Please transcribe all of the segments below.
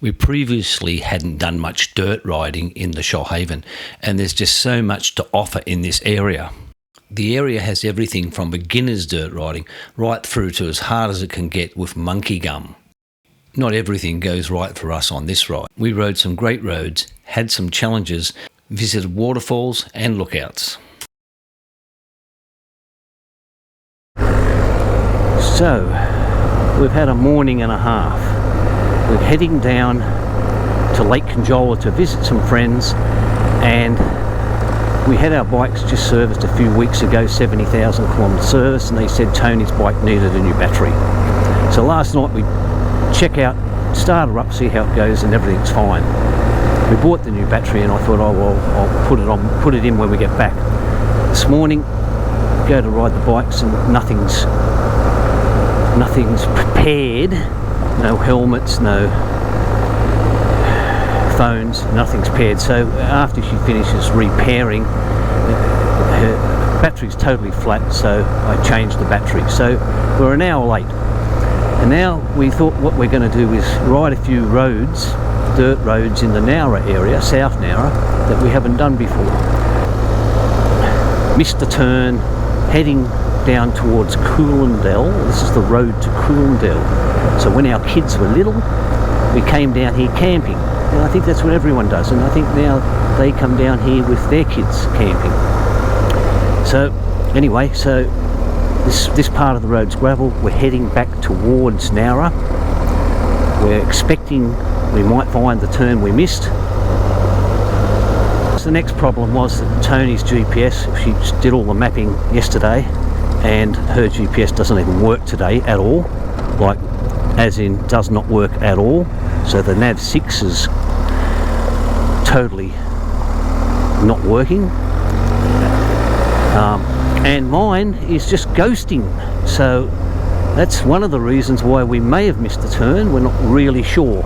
We previously hadn't done much dirt riding in the Shoalhaven, and there's just so much to offer in this area. The area has everything from beginner's dirt riding right through to as hard as it can get with monkey gum. Not everything goes right for us on this ride. We rode some great roads, had some challenges, visited waterfalls and lookouts. So, we've had a morning and a half. We're heading down to Lake Conjola to visit some friends, and we had our bikes just serviced a few weeks ago, 70,000 kilometre service, and they said Tony's bike needed a new battery. So last night we check out, start her up, see how it goes, and everything's fine. We bought the new battery and I thought, oh well, I'll put it in when we get back. This morning, go to ride the bikes and nothing's prepared. No helmets, no phones, nothing's paired. So after she finishes repairing, her battery's totally flat, so I changed the battery. So we're an hour late. And now we thought what we're going to do is ride a few roads, dirt roads in the Nowra area, South Nowra, that we haven't done before. Missed the turn, heading down towards Coolendale. This is the road to Coolendale. So when our kids were little, we came down here camping. And I think that's what everyone does, and I think now they come down here with their kids camping. So anyway, so this part of the road's gravel. We're heading back towards Nowra. We're expecting we might find the turn we missed. So the next problem was that Tony's GPS, she did all the mapping yesterday, and her GPS doesn't even work today at all, like as in does not work at all. So the nav 6 is totally not working, and mine is just ghosting. So that's one of the reasons why we may have missed the turn. We're not really sure.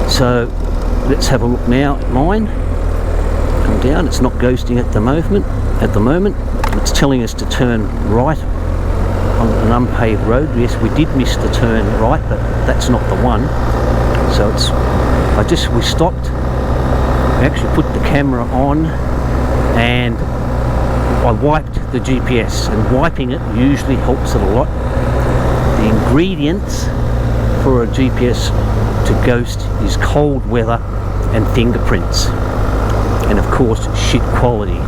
So let's have a look now at mine. Come down. It's not ghosting at the moment. It's telling us to turn right on an unpaved road. Yes, we did miss the turn right, but that's not the one. So we stopped. We actually put the camera on, and I wiped the GPS, and wiping it usually helps it a lot. The ingredients for a GPS to ghost is cold weather and fingerprints, and of course shit quality.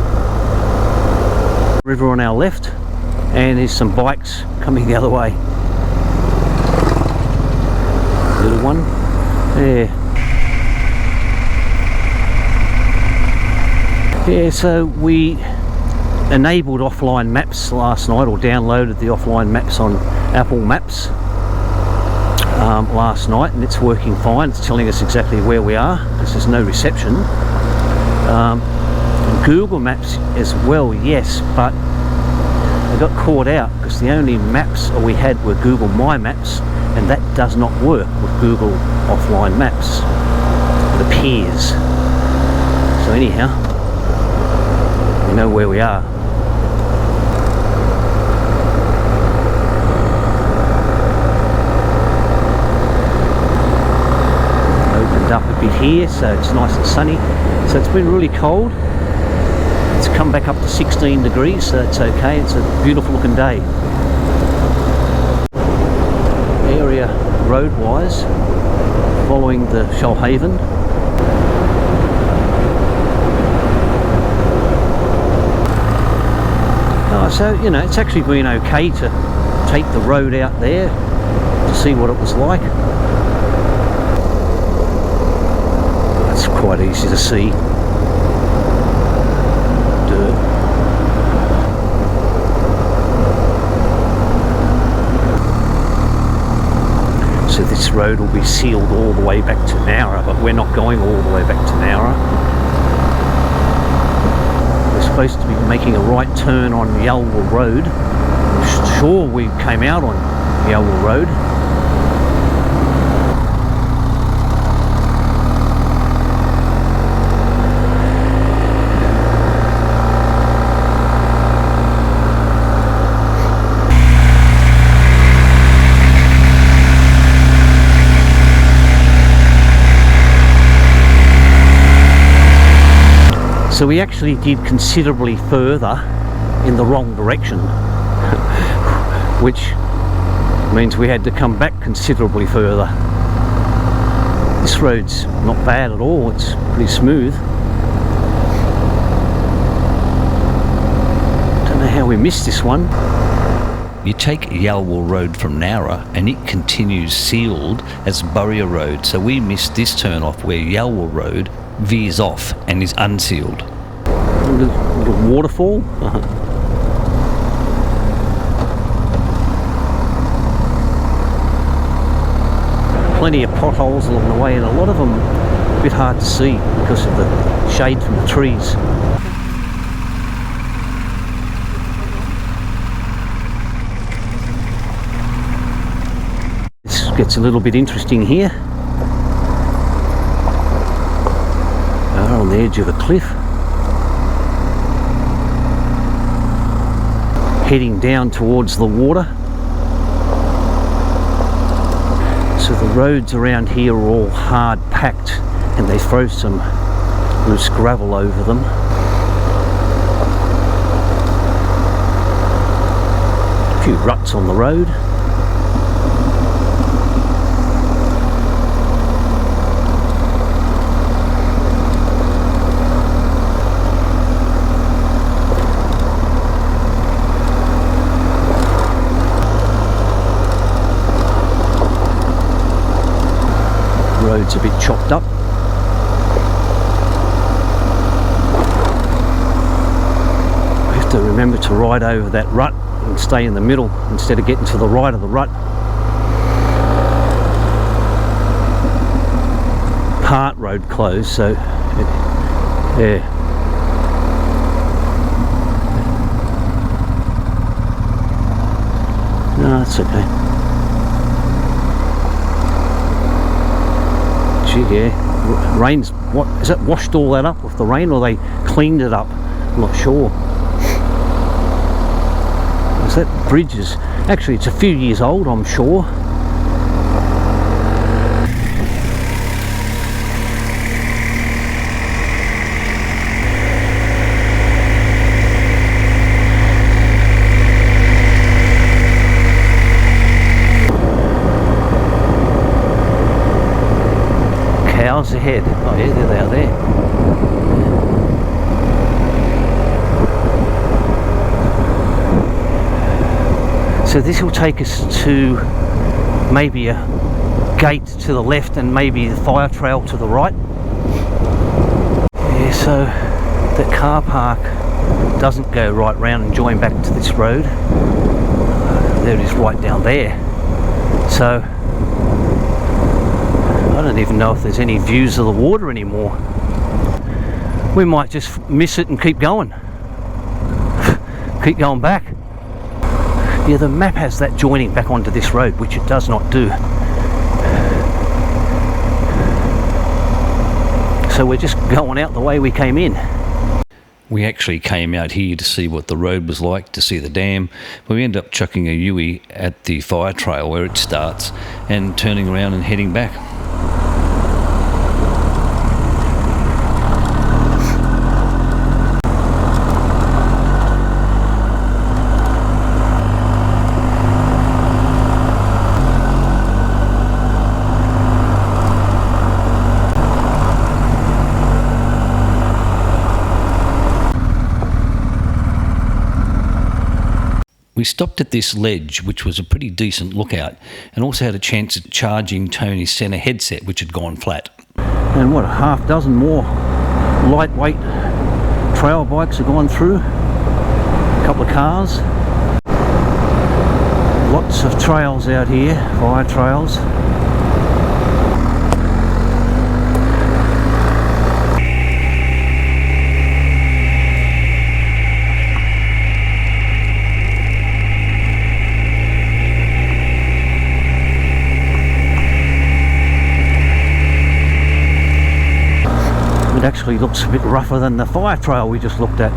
River on our left, and there's some bikes coming the other way. Little one there. Yeah, so we enabled offline maps last night, or downloaded the offline maps on Apple Maps last night, and it's working fine. It's telling us exactly where we are because there's no reception. Google Maps as well, yes, but I got caught out because the only maps we had were Google My Maps, and that does not work with Google offline maps. It appears. So anyhow, we know where we are. Opened up a bit here, so it's nice and sunny. So it's been really cold. It's come back up to 16 degrees, so it's okay. It's a beautiful looking day. Area road-wise, following the Shoalhaven. So, you know, it's actually been okay to take the road out there to see what it was like. It's quite easy to see. Dirt. So this road will be sealed all the way back to Nowra, but we're not going all the way back to Nowra. Supposed to be making a right turn on Yalwal Rd. I'm sure we came out on Yalwal Rd. So we actually did considerably further in the wrong direction, which means we had to come back considerably further. This road's not bad at all, it's pretty smooth. Don't know how we missed this one. You take Yalwal Road from Nowra and it continues sealed as Burrier Rd, so we missed this turn off where Yalwal Road veers off and is unsealed. Little waterfall. Plenty of potholes along the way, and a lot of them a bit hard to see because of the shade from the trees. This gets a little bit interesting here. We're on the edge of a cliff, heading down towards the water. So the roads around here are all hard packed and they throw some loose gravel over them. A few ruts on the road. Road's a bit chopped up. We have to remember to ride over that rut and stay in the middle instead of getting to the right of the rut. Part road closed, so yeah. No, that's okay. Yeah, rain's what is it? Washed all that up with the rain, or they cleaned it up? I'm not sure. Is that bridge is actually it's a few years old, I'm sure. Cows ahead. Oh yeah, there they are there. So this will take us to maybe a gate to the left and maybe the fire trail to the right. Yeah, so the car park doesn't go right round and join back to this road. There it is right down there. So I don't even know if there's any views of the water anymore. We might just miss it and keep going. Keep going back. Yeah, the map has that joining back onto this road, which it does not do. So we're just going out the way we came in. We actually came out here to see what the road was like, to see the dam, but we ended up chucking a Yui at the fire trail where it starts and turning around and heading back. We stopped at this ledge, which was a pretty decent lookout, and also had a chance at charging Tony's centre headset, which had gone flat. And what, a half dozen more lightweight trail bikes have gone through. A couple of cars. Lots of trails out here, fire trails. It actually looks a bit rougher than the fire trail we just looked at.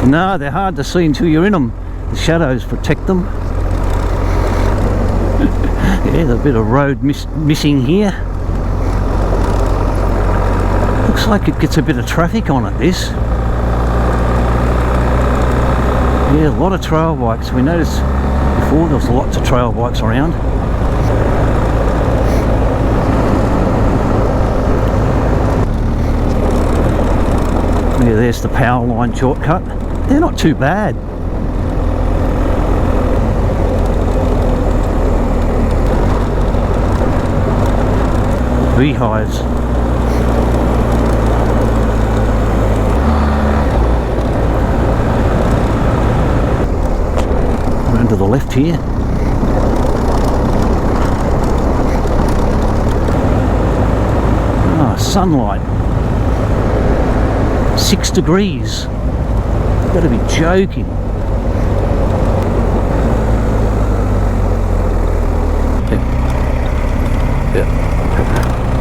No, they're hard to see until you're in them. The shadows protect them. Yeah, there's a bit of road missing here. Looks like it gets a bit of traffic on it, this. Yeah, a lot of trail bikes. We noticed before there was lots of trail bikes around. Yeah, there's the power line shortcut. They're not too bad. Beehives. Round to the left here. Ah, sunlight. 6 degrees. You've got to be joking.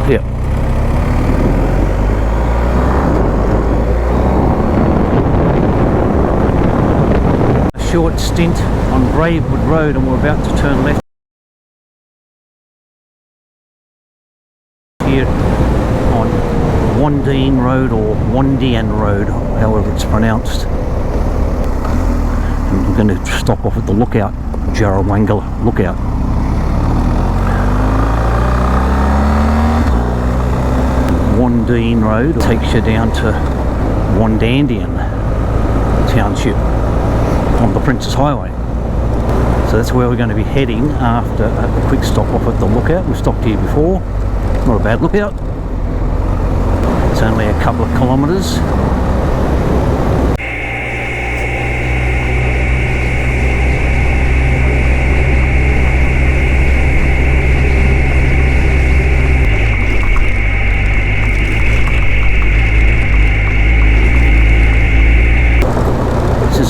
Yeah. A short stint on Braidwood Rd, and we're about to turn left here on Wandean Road, or Wandean Road, however it's pronounced. And we're going to stop off at the lookout, Jerrawangala Lookout. Wandean Road takes you down to Wandean Township on the Princess Highway. So that's where we're going to be heading after a quick stop off at the lookout. We've stopped here before. Not a bad lookout. It's only a couple of kilometres.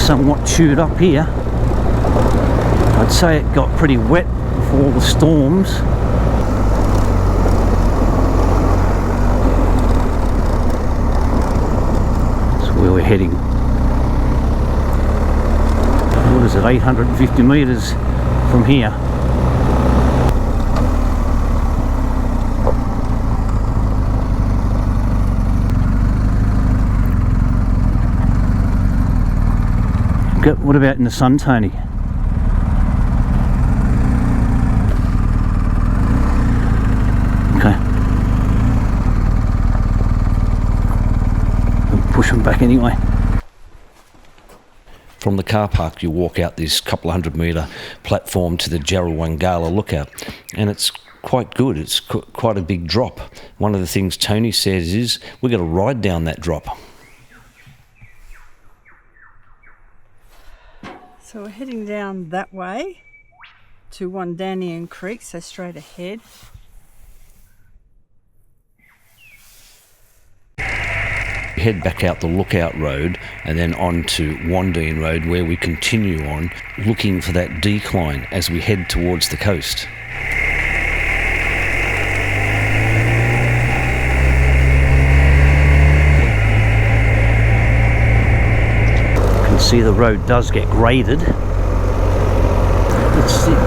Somewhat chewed up here. I'd say it got pretty wet before the storms. That's where we're heading. What is it, 850 metres from here. What about in the sun, Tony? Okay. We'll push them back anyway. From the car park, you walk out this couple of 100-metre platform to the Jerrawangala Lookout, and it's quite good. It's quite a big drop. One of the things Tony says is we're going to ride down that drop. So we're heading down that way to Wandean Creek, so straight ahead. Head back out the Lookout Road and then on to Wandean Road, where we continue on looking for that decline as we head towards the coast. See, the road does get graded. It's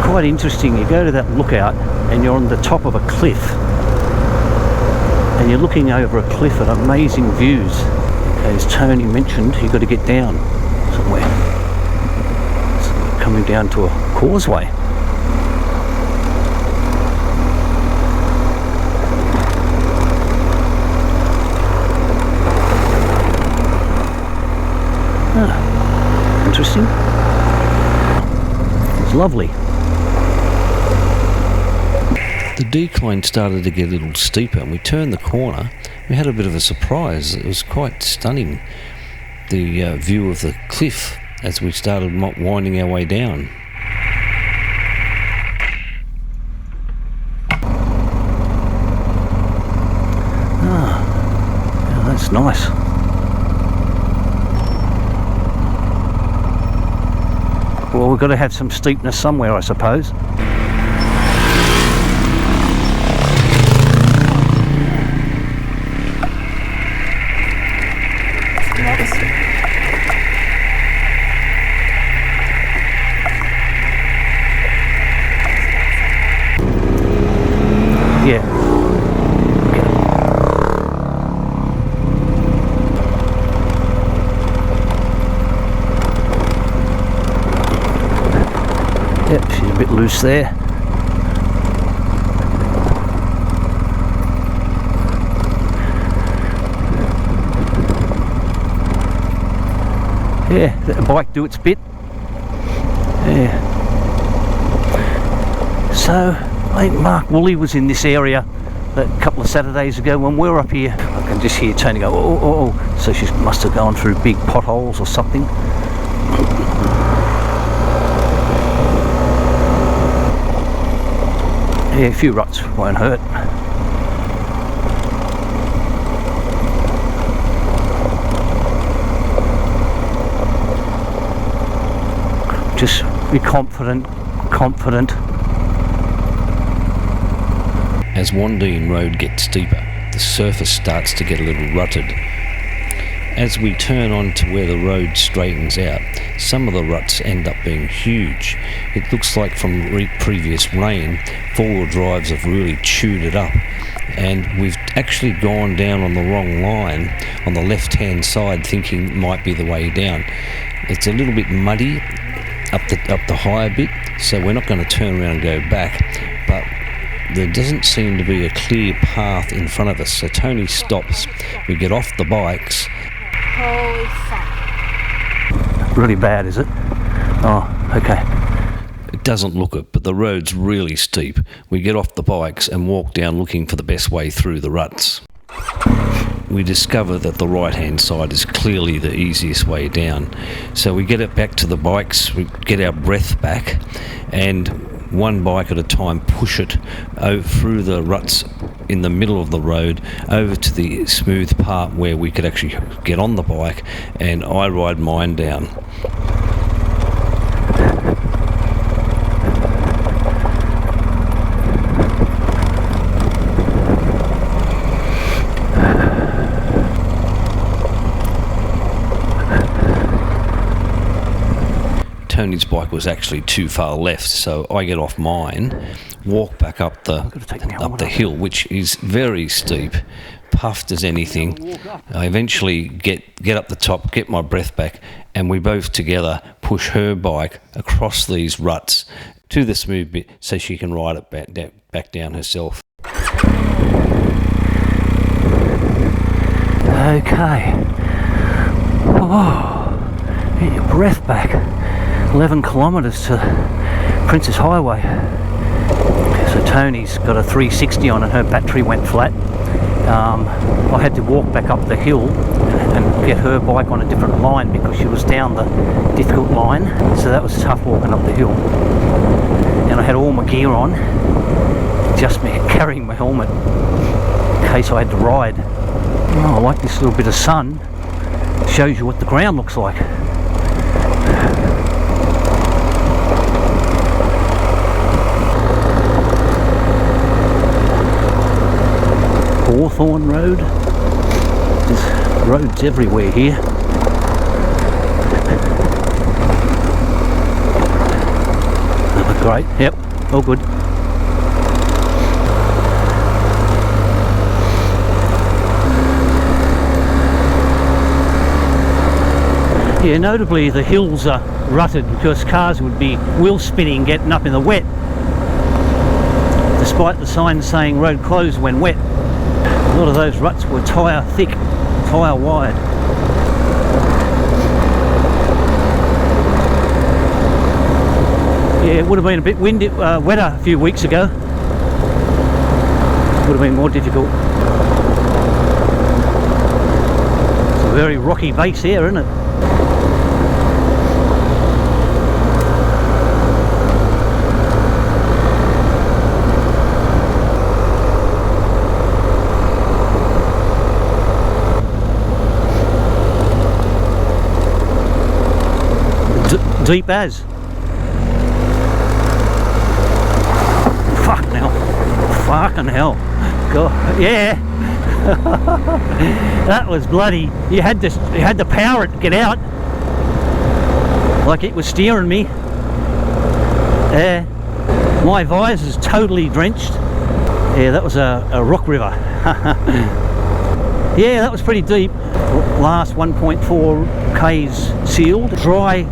quite interesting. You go to that lookout and you're on the top of a cliff, and you're looking over a cliff at amazing views. As Tony mentioned, you've got to get down somewhere. So coming down to a causeway. Interesting. It's lovely. The decline started to get a little steeper, and we turned the corner. We had a bit of a surprise. It was quite stunning, the view of the cliff as we started winding our way down. Yeah, that's nice. Well, we've got to have some steepness somewhere, I suppose. loose there. Yeah, let the bike do its bit. Yeah. So, I think Mark Woolley was in this area a couple of Saturdays ago when we were up here. I can just hear Tony go, oh, oh, oh. So she must have gone through big potholes or something. Yeah, a few ruts won't hurt. Just be confident. As Wandean Road gets steeper, the surface starts to get a little rutted. As we turn on to where the road straightens out, some of the ruts end up being huge. It looks like from previous rain, four-wheel drives have really chewed it up. And we've actually gone down on the wrong line on the left-hand side, thinking it might be the way down. It's a little bit muddy up the higher bit, so we're not going to turn around and go back. But there doesn't seem to be a clear path in front of us, so Tony stops. We get off the bikes. Holy fuck. Really bad, is it? Oh, okay. It doesn't look it, but the road's really steep. We get off the bikes and walk down looking for the best way through the ruts. We discover that the right-hand side is clearly the easiest way down. So we get it back to the bikes, we get our breath back, and one bike at a time push it through the ruts in the middle of the road over to the smooth part where we could actually get on the bike, and I ride mine down. Tony's bike was actually too far left, so I get off mine, walk back up the hill, which is very steep, puffed as anything. I eventually get up the top, get my breath back, and we both together push her bike across these ruts to the smooth bit so she can ride it back down herself. Okay. Oh, get your breath back. 11 kilometres to Princess Highway. So Tony's got a 360 on and her battery went flat. I had to walk back up the hill and get her bike on a different line because she was down the difficult line. So that was tough walking up the hill. And I had all my gear on, just me carrying my helmet in case I had to ride. Oh, I like this little bit of sun. Shows you what the ground looks like. Hawthorne Road. There's roads everywhere here. Great, yep, all good. Yeah, notably the hills are rutted because cars would be wheel spinning getting up in the wet, despite the sign saying road closed when wet. A lot of those ruts were tyre thick, tyre wide. Yeah, it would have been a bit windy, wetter a few weeks ago. Would have been more difficult. It's a very rocky base here, isn't it? Deep as. Fucking hell. Fucking hell. God, yeah. That was bloody. You had to power it to get out. Like it was steering me. Yeah. My visor's totally drenched. Yeah, that was a rock river. Yeah, that was pretty deep. Last 1.4 k's sealed. Dry.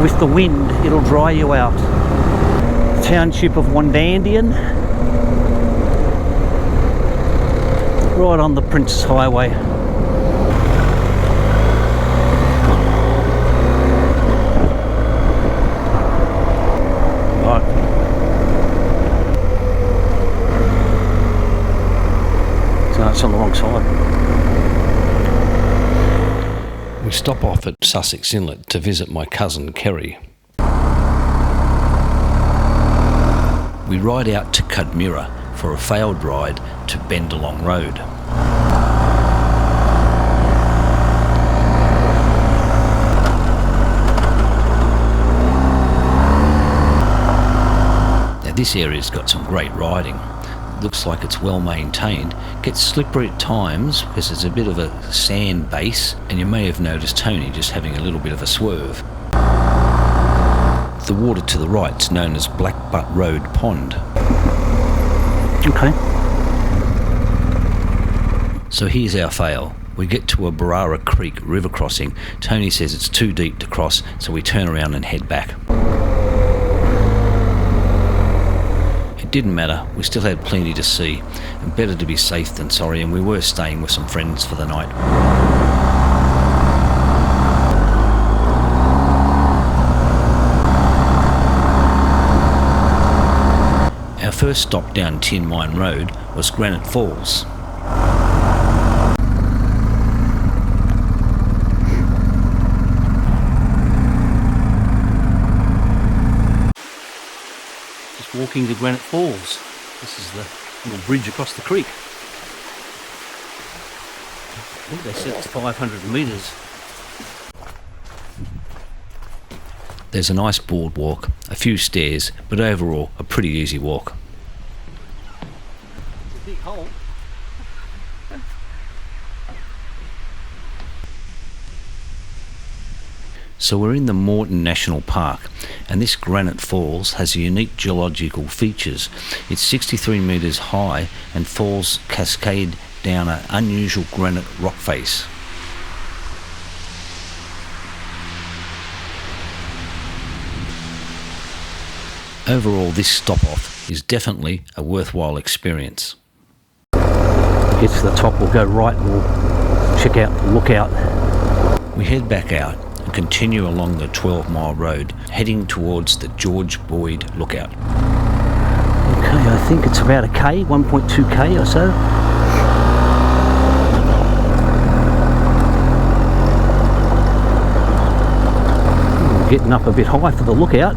With the wind, it'll dry you out. township of Wandean, right on the Princes Highway. Right. So it's on the wrong side. We stop off at Sussex Inlet to visit my cousin Kerry. We ride out to Cudmurra for a failed ride to Yalwal Road. Now this area's got some great riding. Looks like it's well maintained. Gets slippery at times because there's a bit of a sand base, and you may have noticed Tony just having a little bit of a swerve. The water to the right's known as Blackbutt Rd Pond. Okay. So here's our fail. We get to a Burrier Creek river crossing. Tony says it's too deep to cross, so we turn around and head back. It didn't matter, we still had plenty to see, and better to be safe than sorry, and we were staying with some friends for the night. Our first stop down Tin Mine Road was Granite Falls. Just walking to Granite Falls. This is the little bridge across the creek. I think they said it's 500 metres. There's a nice boardwalk, a few stairs, but overall a pretty easy walk. It's a big hole. So we're in the Moreton National Park, and this Granite Falls has unique geological features. It's 63 metres high and falls cascade down an unusual granite rock face. Overall, this stop-off is definitely a worthwhile experience. Get to the top, we'll go right and we'll check out the lookout. We head back out and continue along the 12-mile road, heading towards the George Boyd Lookout. Okay, I think it's about a K, 1.2K or so. We're getting up a bit high for the lookout.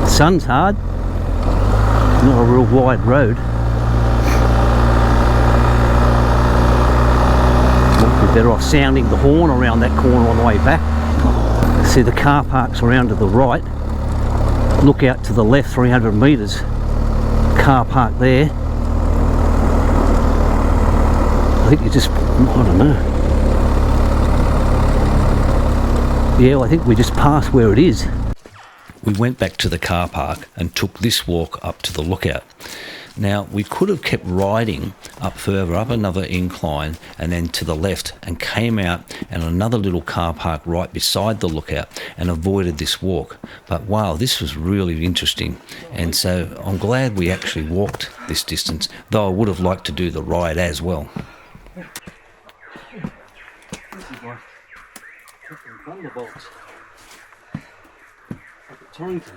The sun's hard, not a real wide road. Might be better off sounding the horn around that corner on the way back. See the car parks around to the right. Look out to the left 300 metres. Car park there. I think you just, I don't know. Yeah, I think we just passed where it is. We went back to the car park and took this walk up to the lookout. Now, we could have kept riding up further, up another incline and then to the left, and came out and another little car park right beside the lookout and avoided this walk. But wow, this was really interesting, and so I'm glad we actually walked this distance, though I would have liked to do the ride as well. This is like fucking thunderbolts. Like at Torrington.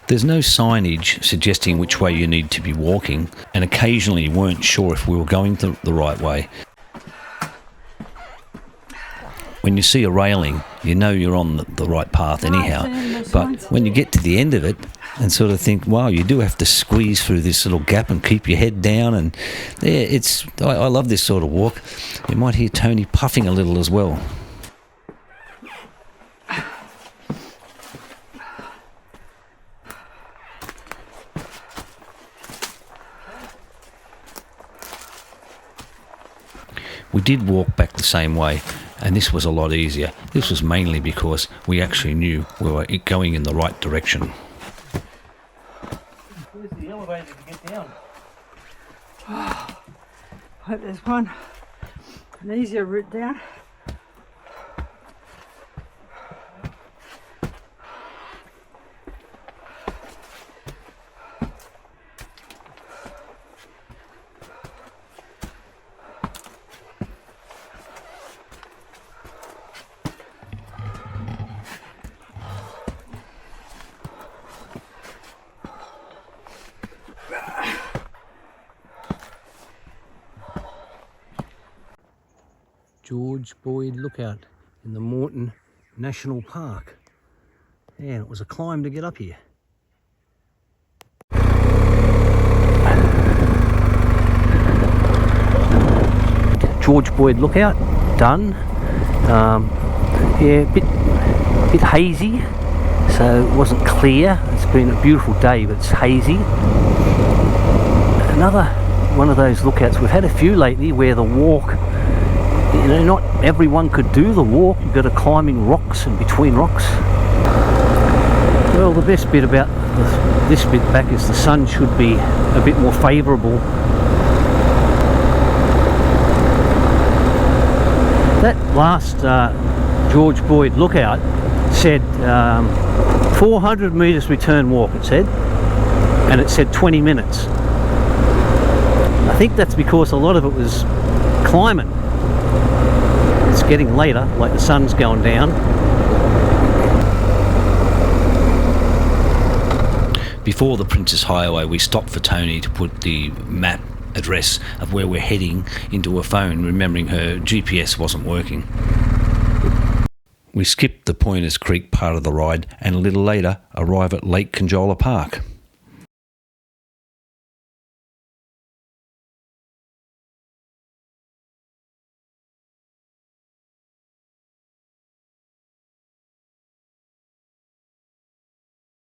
There's no signage suggesting which way you need to be walking, and occasionally weren't sure if we were going the right way. When you see a railing, you know you're on the right path anyhow, but when you get to the end of it and sort of think, wow, you do have to squeeze through this little gap and keep your head down, and yeah, I love this sort of walk. You might hear Tony puffing a little as well. We did walk back the same way, and this was a lot easier. This was mainly because we actually knew we were going in the right direction. Where's the elevator to get down? I hope there's one. an easier route down. George Boyd Lookout in the Moreton National Park. Yeah, it was a climb to get up here. George Boyd Lookout, done. Yeah, a bit hazy, so it wasn't clear. It's been a beautiful day, but it's hazy. Another one of those lookouts. We've had a few lately where the walk, you know, not everyone could do the walk. You've got to climbing rocks and between rocks. Well, the best bit about this bit back is the sun should be a bit more favourable. That last George Boyd Lookout said 400 metres return walk, it said, and it said 20 minutes. I think that's because a lot of it was climbing. It's getting later, like the sun's going down. Before the Princess Highway, we stopped for Tony to put the map address of where we're heading into her phone, remembering her GPS wasn't working. We skipped the Pointers Creek part of the ride and a little later arrive at Lake Conjola Park.